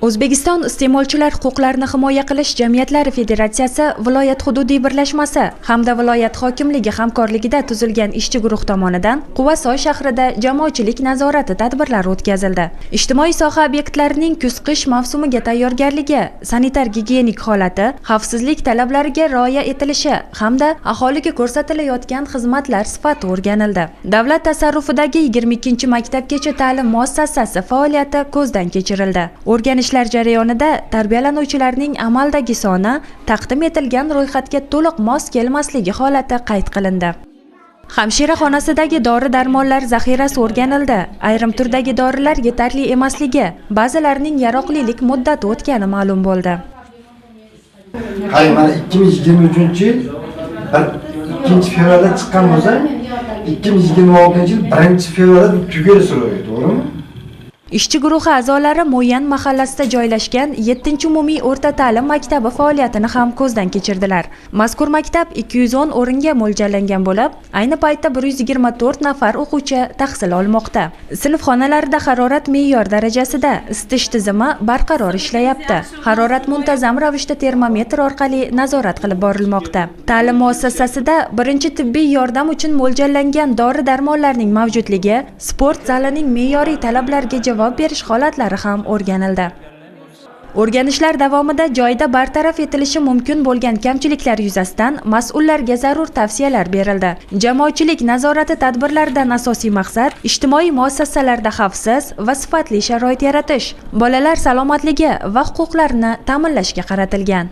O'zbekiston iste'molchilar huquqlarini himoya qilish jamiyatlari federatsiyasi viloyat hududiy birlashmasi hamda viloyat hokimligi hamkorligida tuzilgan ishchi guruh tomonidan Quvasoy shahrida jamoatchilik nazorati tadbirlari o'tkazildi. Ijtimoiy soha obyektlarining kuz-qish mavsumiga tayyorgarligi, sanitar-gigiyenik holati, xavfsizlik talablariga rioya etilishi hamda aholiga ko'rsatilayotgan xizmatlar sifati o'rganildi. Davlat tasarrufidagi 22-maktabgacha ta'lim muassasasi faoliyati ko'zdan kechirildi. O'rganishlar jarayonida tarbiyalanuvchilarning amaldagi soni taqdim etilgan ro'yxatga to'liq mos kelmasligi holati qayd qilindi. Hamshira xonasidagi dori-darmonlar zaxirasi o'rganildi. Ayrim turdagi dorilar yetarli emasligi, ba'zilarining yaroqlilik muddati o'tgani ma'lum bo'ldi. Mana 2023-yil 2-fevralda chiqqan bo'lsa, 2026-yil 1-fevralda tugalishi ro'yxat, to'g'rimi? Ishchi guruhi a'zolari Mo'yan mahallasida joylashgan 7-umumiy o'rta ta'lim maktabi faoliyatini ham ko'zdan kechirdilar. Mazkur maktab 210 o'ringa mo'ljallangan bo'lib, ayni paytda 124 nafar o'quvchi tahsil olmoqda. Sinf xonalarida harorat me'yor darajasida, isitish tizimi barqaror ishlayapti. Harorat muntazam ravishda termometr orqali nazorat qilib borilmoqda. Ta'lim muassasasida birinchi tibbiy yordam uchun mo'ljallangan dori-darmonlarning mavjudligi, sport zalining me'yoriy talablariga javob berish holatlari ham o'rganildi. O'rganishlar davomida joyida bartaraf etilishi mumkin bo'lgan kamchiliklar yuzasidan mas'ullarga zarur tavsiyalar berildi. Jamoatchilik nazorati tadbirlaridan asosiy maqsad ijtimoiy muassasalarda xavfsiz va sifatli sharoit yaratish, bolalar salomatligi va huquqlarini ta'minlashga qaratilgan.